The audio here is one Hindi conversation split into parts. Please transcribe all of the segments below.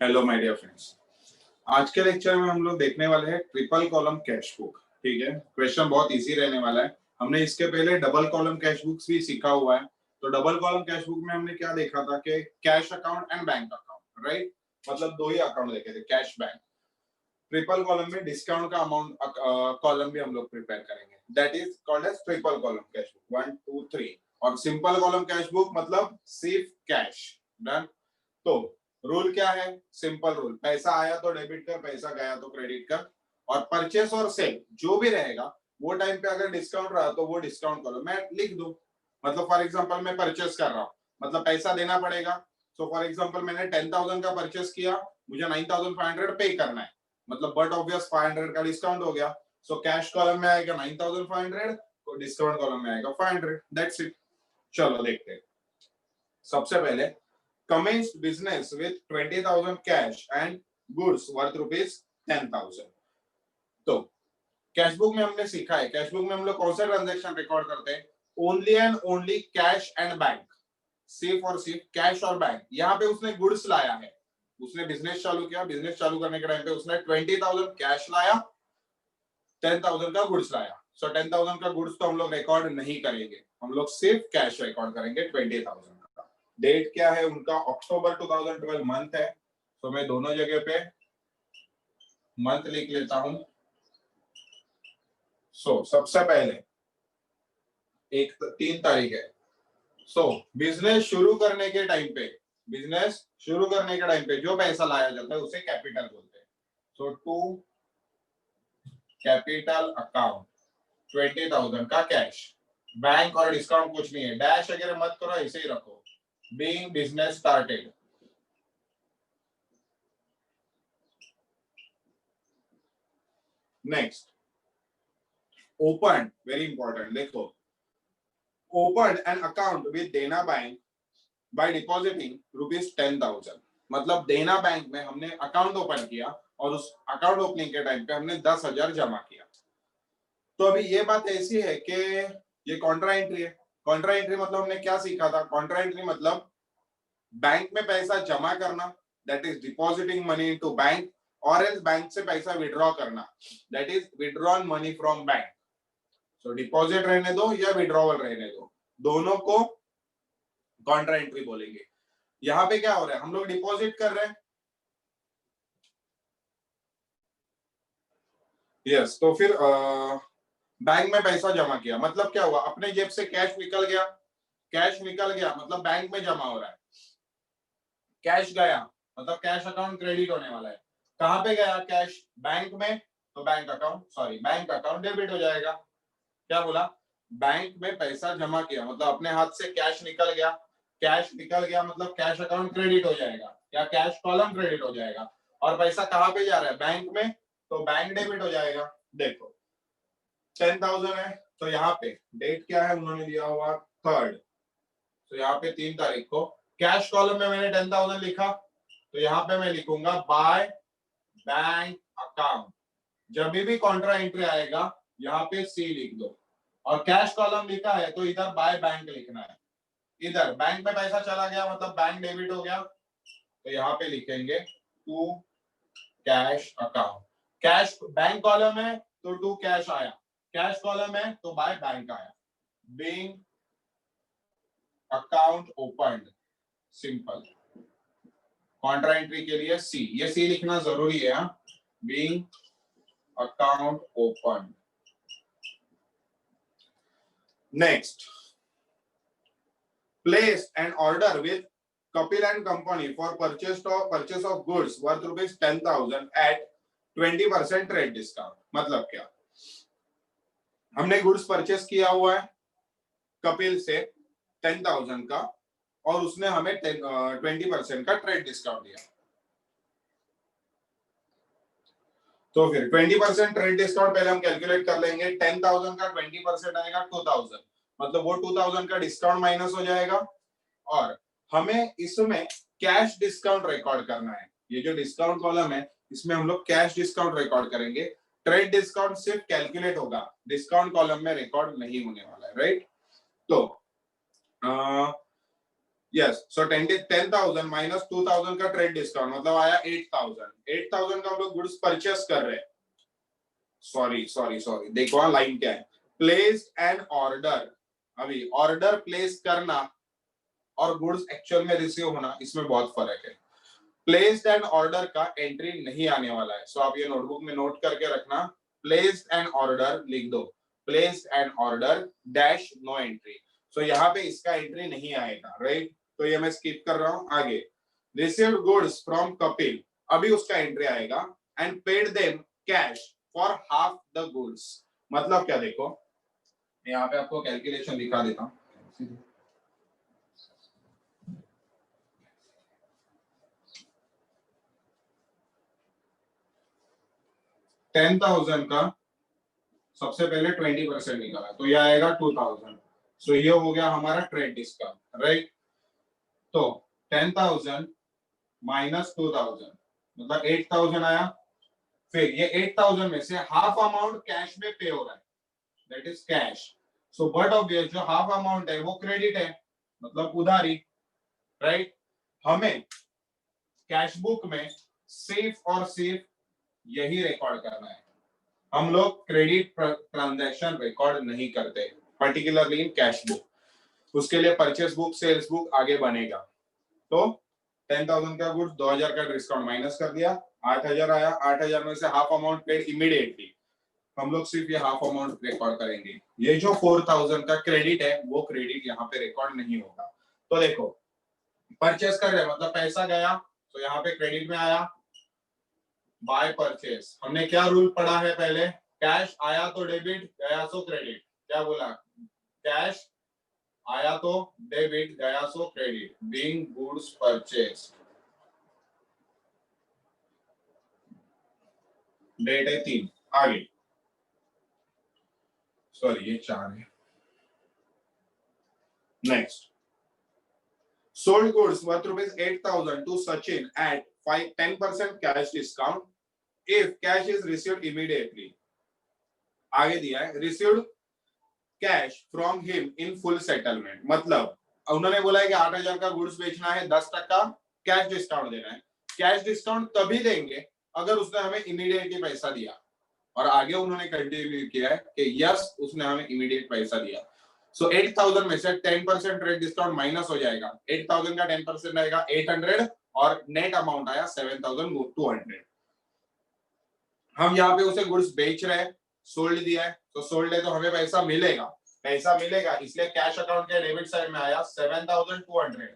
Hello my dear friends. आज के लेक्चर में हम लोग देखने वाले हैं ट्रिपल कॉलम कैश बुक। ठीक है, क्वेश्चन बहुत इजी रहने वाला है। हमने इसके पहले डबल कॉलम कैश बुक्स भी सीखा हुआ है। तो डबल कॉलम कैश बुक में हमने क्या देखा था कि cash account and bank account, right? मतलब दो ही अकाउंट देखे थे, कैश बैंक। ट्रिपल कॉलम में डिस्काउंट का अमाउंट कॉलम भी हम लोग प्रिपेयर करेंगे, that is called as triple column cash book 1 2 3। और सिंपल कॉलम कैश बुक मतलब सिर्फ कैश। डन। तो रूल क्या है? सिंपल रूल, पैसा आया तो डेबिट कर, पैसा गया तो क्रेडिट कर। और परचेस और सेल जो भी रहेगा वो टाइम पे अगर डिस्काउंट रहा तो वो डिस्काउंट करो, मैं लिख दूं। मतलब फॉर एग्जांपल मैं परचेस कर रहा हूं, मतलब पैसा देना पड़ेगा। सो फॉर एग्जांपल मैंने 10,000 का परचेस किया, मुझे 9,500 पे करना है, मतलब बट ऑब्वियस 500 का डिस्काउंट हो गया। सो कैश कॉलम में आएगा 9,500, तो डिस्काउंट कॉलम में आएगा 500। That's it. चलो देखते हैं। सबसे पहले commenced business with 20,000 cash and goods worth rupees 10,000। तो कैश बुक में हमने सीखा है, कैश बुक में हम लोग कौन सा ट्रांजैक्शन रिकॉर्ड करते हैं? Only and only cash and bank. सिर्फ और सिर्फ कैश और बैंक। यहाँ पे उसने गुड्स लाया है, उसने बिजनेस चालू किया, बिजनेस चालू करने के टाइम पे उसने 20,000 कैश लाया, 10,000 का गुड्स लाया। सो 10,000 का गुड्स तो हम लोग रिकॉर्ड नहीं करेंगे, हम लोग सिर्फ कैश रिकॉर्ड करेंगे 20,000 का। डेट क्या है उनका? अक्टूबर 2012 मंथ है। तो मैं दोनों जगह पे मंथ लिख लेता हूं। सबसे पहले 3 तारीख है। बिजनेस शुरू करने के टाइम पे, बिजनेस शुरू करने के टाइम पे जो पैसा लाया जाता है उसे कैपिटल बोलते हैं। टू कैपिटल अकाउंट 20,000 का कैश। बैंक और डिस्काउंट कुछ नहीं है, डैश वगैरह मत करो, ऐसे ही रखो। Being business started. Next open, very important, देखो। ओपन एन अकाउंट विद देना बैंक बाय डिपॉजिटिंग रुपीज 10,000। मतलब देना बैंक में हमने अकाउंट ओपन किया और उस अकाउंट ओपनिंग के टाइम पे हमने 10,000 जमा किया। तो अभी ये बात ऐसी है कि ये कॉन्ट्रा एंट्री है। कॉन्ट्रा एंट्री मतलब हमने क्या सीखा था? कॉन्ट्रा एंट्री मतलब बैंक में पैसा जमा करना, that is depositing money into bank, और एल्स बैंक से पैसा विड्रॉ करना, that is withdrawn money from bank. So deposit रहने दो या विड्रॉवल रहने दो, दोनों को कॉन्ट्रा एंट्री बोलेंगे। यहाँ पे क्या हो रहा है? हम लोग डिपॉजिट कर रहे हैं। यस, तो फिर बैंक में पैसा जमा किया मतलब क्या हुआ? अपने जेब से कैश निकल गया, कैश निकल गया मतलब बैंक में जमा हो रहा है। कैश गया मतलब कैश अकाउंट क्रेडिट होने वाला है। कहां पे गया कैश? बैंक में, तो बैंक अकाउंट डेबिट हो जाएगा। क्या बोला? बैंक में पैसा जमा किया मतलब अपने हाथ से कैश निकल गया, कैश निकल गया मतलब कैश अकाउंट क्रेडिट हो जाएगा या कैश कॉलम क्रेडिट हो जाएगा। और पैसा कहां पे जा रहा है? बैंक में, तो बैंक डेबिट हो जाएगा। देखो 10,000 है, तो यहाँ पे डेट क्या है उन्होंने दिया हुआ? 3rd। तो यहाँ पे 3 तारीख को कैश कॉलम में मैंने 10,000 लिखा, तो यहाँ पे मैं लिखूंगा बाय बैंक अकाउंट। जब भी कॉन्ट्रा एंट्री आएगा यहाँ पे सी लिख दो, और कैश कॉलम लिखा है तो इधर बाय बैंक लिखना है। इधर बैंक में पैसा चला गया मतलब बैंक डेबिट हो गया, तो यहाँ पे लिखेंगे to cash account. Cash bank column है तो टू कैश आया, कैश कॉलम है तो बाय बैंक आया। Being account opened, simple. Contra entry के लिए सी, ये सी लिखना जरूरी है। Being account open. Next, place an order with Kapil and company for purchase of goods worth rupees 10,000 at 20% trade discount. मतलब क्या? हमने गुड्स परचेस किया हुआ है कपिल से 10,000 का, और उसने हमें 20% का ट्रेड डिस्काउंट दिया। तो फिर 20% ट्रेड डिस्काउंट पहले हम कैलकुलेट कर लेंगे। 10,000 का 20% आएगा 2,000, मतलब वो 2,000 का डिस्काउंट माइनस हो जाएगा। और हमें इसमें कैश डिस्काउंट रिकॉर्ड करना है। ये जो डिस्काउंट कॉलम है इसमें हम लोग कैश डिस्काउंट रिकॉर्ड करेंगे। ट्रेड डिस्काउंट सिर्फ कैलकुलेट होगा, डिस्काउंट कॉलम में रिकॉर्ड नहीं होने वाला है, राइट? तो यस, सो 10,000 माइनस 2,000 का ट्रेड डिस्काउंट मतलब आया 8,000। 8,000 का हम लोग गुड्स परचेस कर रहे हैं। सॉरी सॉरी सॉरी, देखो हाँ लाइन क्या है, प्लेस्ड एन ऑर्डर। अभी ऑर्डर प्लेस करना और गुड्स एक्चुअल में रिसीव होना, इसमें बहुत फर्क है। प्लेस्ड एन ऑर्डर का एंट्री नहीं आने वाला है, सो आप ये नोटबुक में नोट करके रखना। प्लेस्ड एन ऑर्डर लिख दो, placed an order dash no entry. So यहाँ पे इसका एंट्री नहीं आएगा, राइट। तो ये मैं स्किप कर रहा हूं। आगे, रिसीव्ड गुड्स फ्रॉम कपिल, अभी उसका एंट्री आएगा। And paid them cash for half the goods. मतलब क्या, देखो यहाँ पे आपको कैलकुलेशन दिखा देता हूँ। 10,000 का सबसे पहले 20% निकाला तो ये आएगा 2,000। सो ये हो गया हमारा ट्रेड डिस्काउंट, राइट। तो 10,000 माइनस 2,000 मतलब 8,000 आया। फिर ये 8,000 में से हाफ अमाउंट कैश में पे हो रहा है, that is cash. So but obvious जो हाफ अमाउंट है वो क्रेडिट है, मतलब उधारी, राइट। हमें कैश बुक में सिर्फ और सिर्फ यही रिकॉर्ड करना है। हम लोग क्रेडिट ट्रांजैक्शन रिकॉर्ड नहीं करते, पर्टिकुलरली इन कैश बुक। उसके लिए परचेस बुक, सेल्स बुक आगे बनेगा। तो 10,000 का गुड्स, 2,000 का डिस्काउंट माइनस कर दिया, 8,000 आया। 8,000 में से हाफ अमाउंट पेड इमीडिएटली, हम लोग सिर्फ ये हाफ अमाउंट रिकॉर्ड करेंगे। ये जो 4,000 का क्रेडिट है वो क्रेडिट यहाँ पे रिकॉर्ड नहीं होगा। तो देखो परचेस कर रहे हैं मतलब पैसा गया, तो यहाँ पे क्रेडिट में आया। बाय परचेस हमने क्या रूल पढ़ा है पहले, कैश आया तो डेबिट, गया सो क्रेडिट। क्या बोला, कैश आया तो डेबिट, गया सो credit, being goods purchase. Date है 3। आगे, सॉरी ये 4 है। Next, sold goods worth rupees 8,000 to Sachin at 10% cash discount if cash is received immediately। आगे दिया है received cash from him in full settlement, मतलब उन्होंने बोला है कि 8,000 का गुड्स बेचना है, 10% कैश डिस्काउंट देना है। कैश डिस्काउंट तभी देंगे अगर उसने हमें इमीडिएटली पैसा दिया। और आगे उन्होंने कंटिन्यू किया है कि यस उसने हमें इमीडिएट पैसा दिया। सो 8,000 में से 10% रेट डिस्काउंट माइनस हो जाएगा। 8,000 का 10% आएगा 800 और नेट अमाउंट आया 7,200। हम यहाँ पे उसे गुड्स बेच रहे हैं, सोल्ड दिया है, तो सोल्ड है तो हमें पैसा मिलेगा। पैसा मिलेगा इसलिए कैश अकाउंट के डेबिट साइड में आया 7,200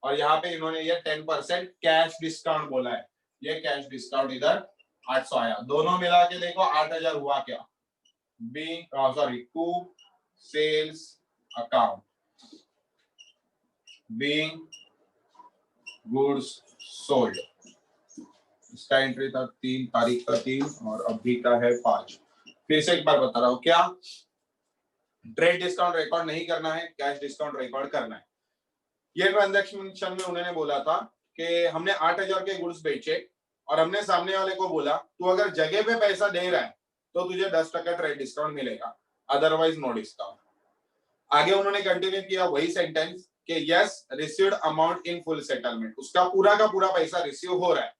और यहाँ पे इन्होंने ये 10% कैश डिस्काउंट बोला है। ये कैश डिस्काउंट इधर 800 आया। दोनों मिला के देखो 8,000 हुआ क्या, being to sales account being goods sold। इसका एंट्री था 3 तारीख का 3 और अभी का है 5। फिर से एक बार बता रहा हूं, क्या ट्रेड डिस्काउंट रिकॉर्ड नहीं करना है, कैश डिस्काउंट रिकॉर्ड करना है। ये ट्रांजैक्शन में उन्होंने बोला था कि हमने 8,000 के गुड्स बेचे और हमने सामने वाले को बोला तू अगर जगह पे पैसा दे रहा है तो तुझे 10% ट्रेड डिस्काउंट मिलेगा, अदरवाइज नो डिस्काउंट। आगे उन्होंने कंटिन्यू किया वही सेंटेंस कि yes received amount in full settlement, उसका पूरा का पूरा पैसा रिसीव हो रहा है।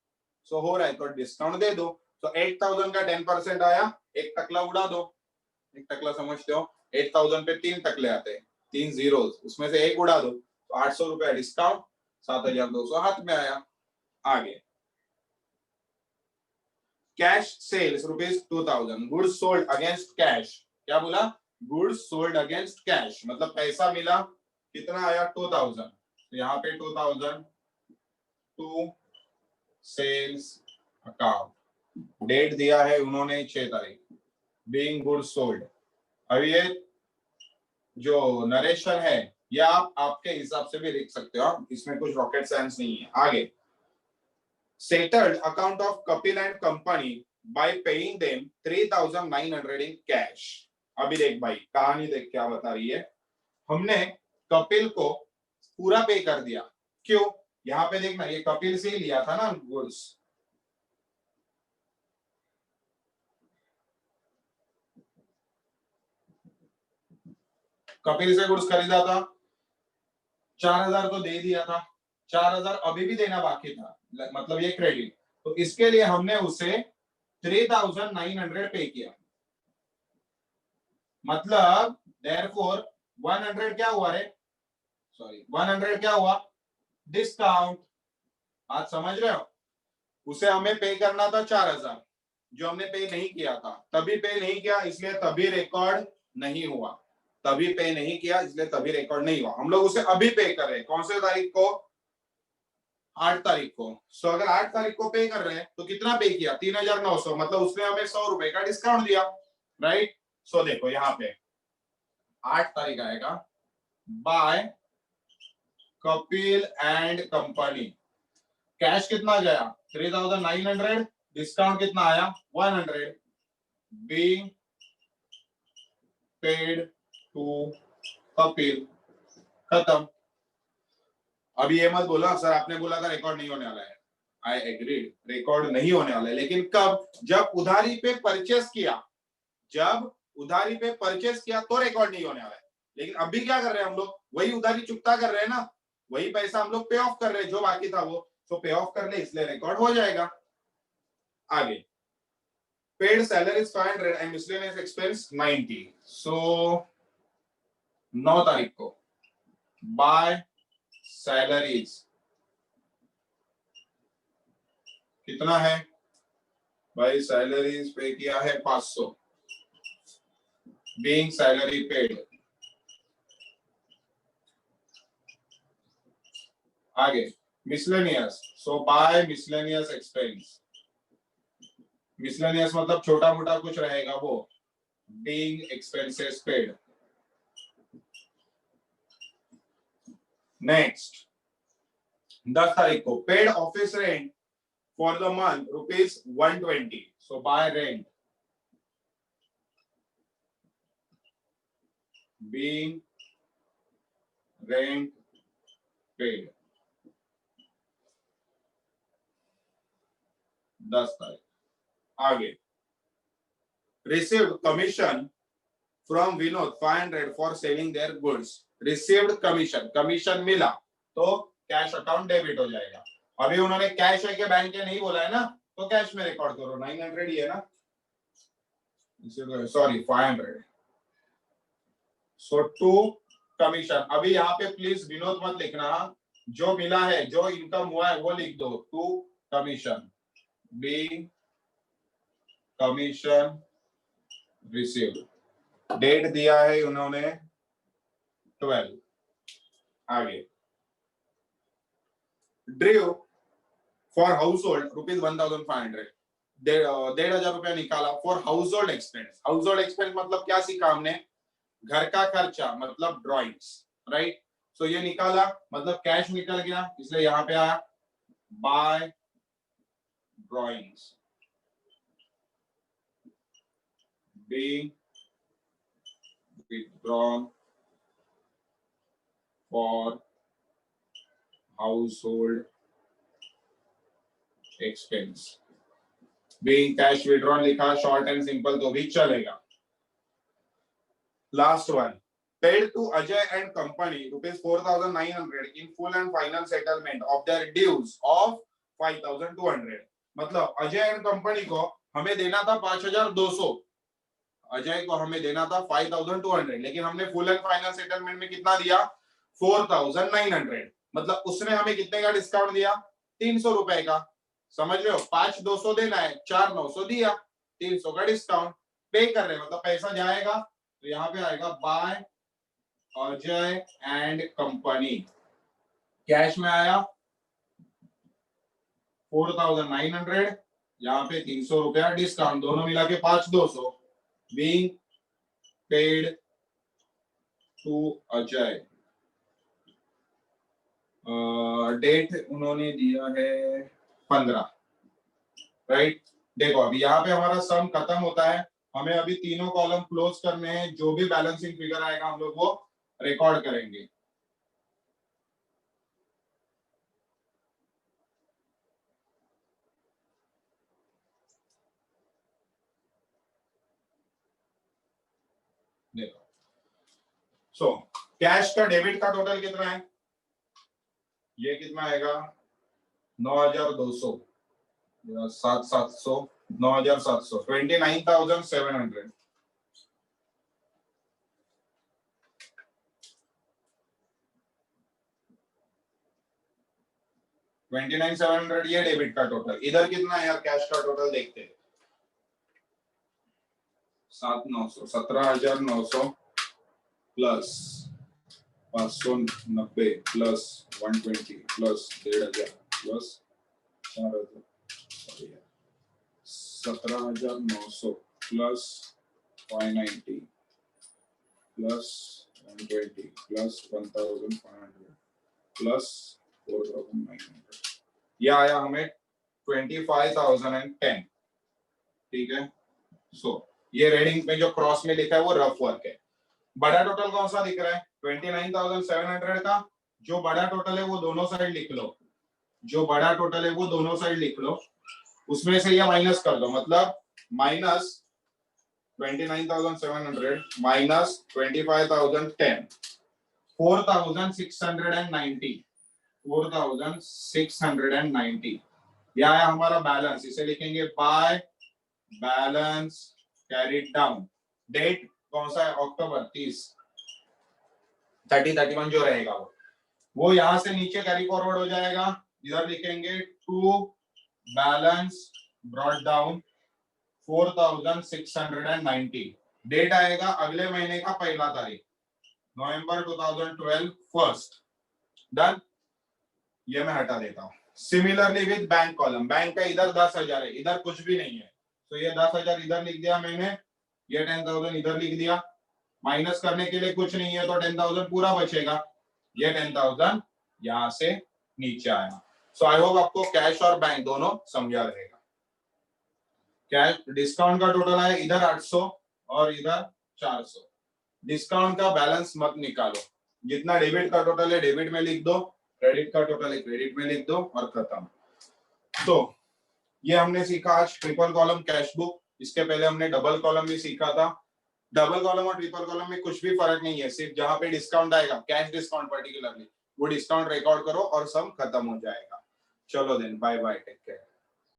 सो हो रहा है तो डिस्काउंट दे दो। तो 8,000 का 10% आया, एक टकला उड़ा दो। एक टकला समझते हो, 8,000 पे 3 टकले आते हैं, 3 जीरोस, उसमें से एक उड़ा दो तो 800 रुपया डिस्काउंट, 7,200 हाथ में आया। आगे, cash sales rupees 2,000, goods sold against cash. क्या बोला, गुड्स सोल्ड अगेंस्ट कैश, मतलब पैसा मिला कितना आया 2,000। तो यहाँ पे 2,000 टू सेल्स अकाउंट, डेट दिया है उन्होंने 6 तारीख, बीइंग गुड्स सोल्ड। अब ये जो नरेशन है ये आप आपके हिसाब से भी लिख सकते हो, इसमें कुछ रॉकेट साइंस नहीं है। आगे, settled account of Kapil and company by paying them 3,900 in cash। अभी देख भाई कहानी देख क्या बता रही है, हमने कपिल को पूरा पे कर दिया। क्यों, यहाँ पे देखना ये कपिल से ही लिया था ना गुड्स, कपिल से गुड्स खरीदा था 4,000 तो दे दिया था, 4,000 अभी भी देना बाकी था, मतलब ये क्रेडिट, तो इसके लिए हमने उसे 3,900 पे किया, मतलब देयरफॉर 100 क्या हुआ रे, सॉरी 100 क्या हुआ, डिस्काउंट। आज समझ रहे हो, उसे हमें पे करना था 4,000, जो हमने पे नहीं किया था, तभी पे नहीं किया इसलिए तभी रिकॉर्ड नहीं हुआ, तभी पे नहीं किया इसलिए तभी रिकॉर्ड नहीं हुआ। हम लोग उसे अभी पे कर रहे हैं, कौन से तारीख को, 8 तारीख को। सो अगर 8 तारीख को पे कर रहे हैं तो कितना पे किया, 3,900, मतलब उसने हमें 100 रुपए का डिस्काउंट दिया, राइट। सो देखो यहाँ पे 8 तारीख आएगा, by Kapil and company, cash कितना गया 3,900, डिस्काउंट कितना आया 100, बीइंग पेड टू कपिल, खत्म। अभी ये मत बोला सर आपने बोला था रिकॉर्ड नहीं होने वाला है, आई एग्रीड रिकॉर्ड नहीं होने वाला है, लेकिन कब, जब उधारी पे परचेस किया, जब उधारी पे परचेस किया तो रिकॉर्ड नहीं होने वाला है। लेकिन अभी क्या कर रहे हैं हम लोग, वही उधारी चुकता कर रहे हैं ना, वही पैसा हम लोग पे ऑफ कर रहे हैं, जो बाकी था वो, तो पे ऑफ कर ले इसलिए रिकॉर्ड हो जाएगा। आगे paid salary 500 and miscellaneous expense 90, सो 9 तारीख को बाय सैलरीज कितना है भाई, सैलरीज पे किया है 500, बीइंग सैलरी पेड। आगे मिसलेनियस, सो बाय मिसलेनियस एक्सपेंस, मिसलेनियस मतलब छोटा मोटा कुछ रहेगा वो, बीइंग एक्सपेंसेस पेड। नेक्स्ट 10 तारीख को paid office rent for the month ₹120, so bye rent being rent paid. 10 तारीख। आगे received commission from Vinod 500 for selling their goods, received commission, commission मिला तो कैश अकाउंट डेबिट हो जाएगा। अभी उन्होंने कैश है कि बैंक है नहीं बोला है ना, तो कैश में रिकॉर्ड करो, 900 ही है ना, सॉरी 500, सो टू कमीशन। अभी यहाँ पे प्लीज विनोद मत लिखना, जो मिला है जो इनकम हुआ है वो लिख दो, to commission, by commission received, date दिया है उन्होंने 12। आगे ड्रीव फॉर हाउस होल्ड ₹1,500, 1,500 रुपया निकाला for house hold expense. House hold expense मतलब क्या सीखा हमने, घर का खर्चा मतलब ड्रॉइंग्स, राइट। सो ये निकाला मतलब कैश निकल गया, इसलिए यहाँ पे आया by drawings being withdrawn for household expense, being cash withdrawn लिखा शॉर्ट एंड सिंपल तो भी चलेगा। Last one paid to Ajay and company ₹4,900 in full and final settlement of their dues of 5,200, मतलब अजय एंड कंपनी को हमें देना था 5,200, अजय को हमें देना था 5,200, लेकिन हमने फुल एंड फाइनल सेटलमेंट में कितना दिया 4,900, मतलब उसने हमें कितने का डिस्काउंट दिया 300 रुपए का, समझ रहे हो, 5,200 देना है, 4,900 दिया, 300 का डिस्काउंट पे कर रहे हैं, मतलब पैसा जाएगा तो यहाँ पे आएगा by Ajay and company, cash में आया 4,900, यहाँ पे 300 रुपया डिस्काउंट, दोनों मिला के 5,200, being paid to Ajay. Date उन्होंने दिया है 15, राइट। देखो अभी यहाँ पे हमारा सम खत्म होता है, हमें अभी तीनों कॉलम क्लोज करने हैं, जो भी बैलेंसिंग फिगर आएगा हम लोग वो रिकॉर्ड करेंगे। देखो सो कैश का डेबिट का टोटल कितना है ये कितना आएगा 9,200 7,700 9,700 29,700 29,700 ये डेबिट का टोटल। इधर कितना है यार कैश का टोटल देखते हैं 7,900 17,900 plus 590 plus 120 plus 1,500 plus 4,000 17,900 plus 590 plus 120 plus 1,500 plus 4,900 ये आया हमें 25,010। ठीक है। सो ये रेडिंग में जो क्रॉस में लिखा है वो रफ वर्क है। बड़ा टोटल कौन सा दिख रहा है 29,700 का। जो बड़ा टोटल है वो दोनों साइड लिख लो, जो बड़ा टोटल है वो दोनों साइड लिख लो, उसमें से ये माइनस कर दो, मतलब माइनस 29,700 माइनस 25,010 4,690 4,690 यह है हमारा बैलेंस। इसे लिखेंगे by balance carried down. Date कौन सा है अक्टूबर 30/31 जो रहेगा वो यहां से नीचे कैरी फॉरवर्ड हो जाएगा। इधर लिखेंगे to balance brought down 4,690। Date आएगा अगले महीने का 1 तारीख नवंबर 2012 फर्स्ट। डन। ये मैं हटा देता हूं। Similarly with bank column, bank का इधर 10,000 है, इधर कुछ भी नहीं है, तो ये 10,000 इधर लिख दिया मैंने, ये 10,000 इधर लिख दिया। माइनस करने के लिए कुछ नहीं है तो 10,000 पूरा बचेगा। ये 10,000 यहां से नीचे आया। सो आई होप आपको कैश और बैंक दोनों समझा रहेगा। कैश डिस्काउंट का टोटल है इधर 800 और इधर 400। डिस्काउंट का बैलेंस मत निकालो, जितना डेबिट का टोटल है डेबिट में लिख दो, क्रेडिट का टोटल है क्रेडिट में लिख दो और खत्म। तो ये हमने सीखा आज ट्रिपल कॉलम कैश बुक। इसके पहले हमने डबल कॉलम भी सीखा था। डबल कॉलम और ट्रिपल कॉलम में कुछ भी फर्क नहीं है, सिर्फ जहां पे डिस्काउंट आएगा कैश डिस्काउंट पर्टिकुलरली वो डिस्काउंट रिकॉर्ड करो और सब खत्म हो जाएगा। चलो then bye bye, take care.